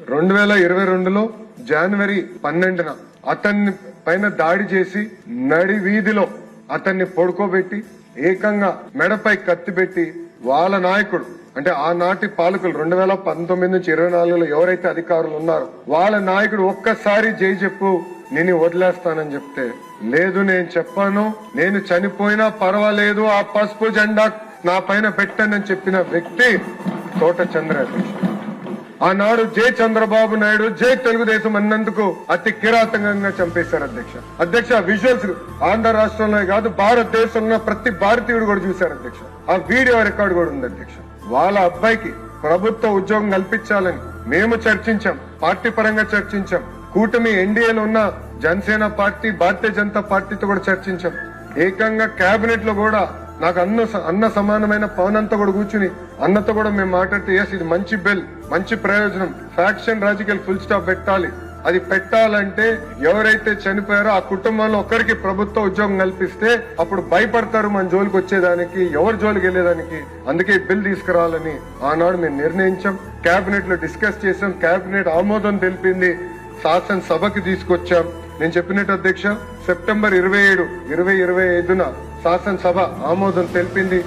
2022లో జనవరి 12న అతన్ని పైన దాడి చేసి నడి వీధిలో అతన్ని పడుకోబెట్టి ఏకంగా మెడపై కత్తి పెట్టి వాళ్ళ నాయకుడు అంటే ఆనాటి పాలకులు 2019 నుంచి 24లో ఎవరైతే అధికారులు ఉన్నారో వాళ్ళ నాయకుడు ఒక్కసారి జై చెప్పు నేను వదిలేస్తానని చెప్తే లేదు నేను చెప్పాను, నేను చనిపోయినా పర్వాలేదు, ఆ పసుపు జెండా నా పైన పెట్టానని చెప్పిన వ్యక్తి తోట చంద్రబాబు. ఆనాడు జై చంద్రబాబు నాయుడు జై తెలుగుదేశం అన్నందుకు అతి కిరాతకంగా చంపేశారు అధ్యక్ష. విజువల్స్ ఆంధ్ర రాష్ట్రంలో కాదు భారతదేశంలో ప్రతి భారతీయుడు కూడా చూశారు అధ్యక్ష. ఆ వీడియో రికార్డు కూడా ఉంది అధ్యక్ష. వాళ్ళ అబ్బాయికి ప్రభుత్వ ఉద్యోగం కల్పించాలని మేము చర్చించాం, పార్టీ పరంగా చర్చించాం, కూటమి ఎన్డీఏలో ఉన్న జనసేన పార్టీ భారతీయ జనతా పార్టీతో కూడా చర్చించాం. ఏకంగా కేబినెట్ లో కూడా నాకు అన్న సమానమైన పవన్ అంతా కూడా కూర్చుని అన్నతో కూడా మేము మాట్లాడితే ఇది మంచి బిల్, మంచి ప్రయోజనం, ఫ్యాక్షన్ రాజకీయాలు ఫుల్ స్టాప్ పెట్టాలి. అది పెట్టాలంటే ఎవరైతే చనిపోయారో ఆ కుటుంబంలో ఒకరికి ప్రభుత్వ ఉద్యోగం కల్పిస్తే అప్పుడు భయపడతారు మన జోలికి వచ్చేదానికి, ఎవరి జోలికి వెళ్లేదానికి. అందుకే బిల్ తీసుకురావాలని ఆనాడు మేము నిర్ణయించాం. కేబినెట్ లో డిస్కస్ చేశాం, కేబినెట్ ఆమోదం తెలిపింది, శాసనసభకి తీసుకొచ్చాం. నేను చెప్పినట్టు అధ్యక్ష సెప్టెంబర్ 27, 2025న శాసనసభ ఆమోదం తెలిపింది.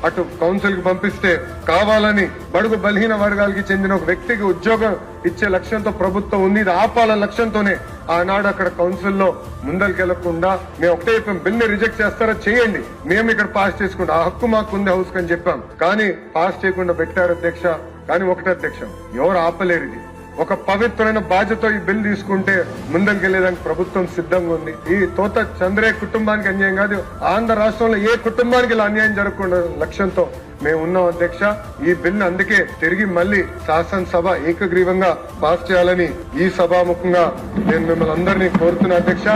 అటు కౌన్సిల్ కి పంపిస్తే కావాలని బడుగు బలహీన వర్గాలకి చెందిన ఒక వ్యక్తికి ఉద్యోగం ఇచ్చే లక్ష్యంతో ప్రభుత్వం ఉంది. ఇది ఆపాల లక్ష్యంతోనే ఆనాడు అక్కడ కౌన్సిల్లో ముందరికెళ్లకుండా మేము ఒకటే చెప్పాం, బిల్ ని రిజెక్ట్ చేస్తారా చేయండి, మేము ఇక్కడ పాస్ చేసుకుంటాం, ఆ హక్కు మాకు ఉంది హౌస్ అని చెప్పాం. కానీ పాస్ చేయకుండా పెట్టారు అధ్యక్ష. కానీ ఒకటే అధ్యక్ష, ఎవరు ఆపలేరు. ఇది ఒక పవిత్రమైన బాధ్యత ఈ బిల్ తీసుకుంటే ముందరికెళ్లేదానికి ప్రభుత్వం సిద్ధంగా ఉంది. ఈ తోట చంద్రయ్య కుటుంబానికి అన్యాయం కాదు, ఆంధ్ర రాష్ట్రంలో ఏ కుటుంబానికి ఇలా అన్యాయం జరగకుండా లక్ష్యంతో మేము ఉన్నాం అధ్యక్ష. ఈ బిల్ అందుకే తిరిగి మళ్ళీ శాసనసభ ఏకగ్రీవంగా పాస్ చేయాలని ఈ సభాముఖంగా నేను మిమ్మల్ని అందరినీ కోరుతున్నా అధ్యక్ష.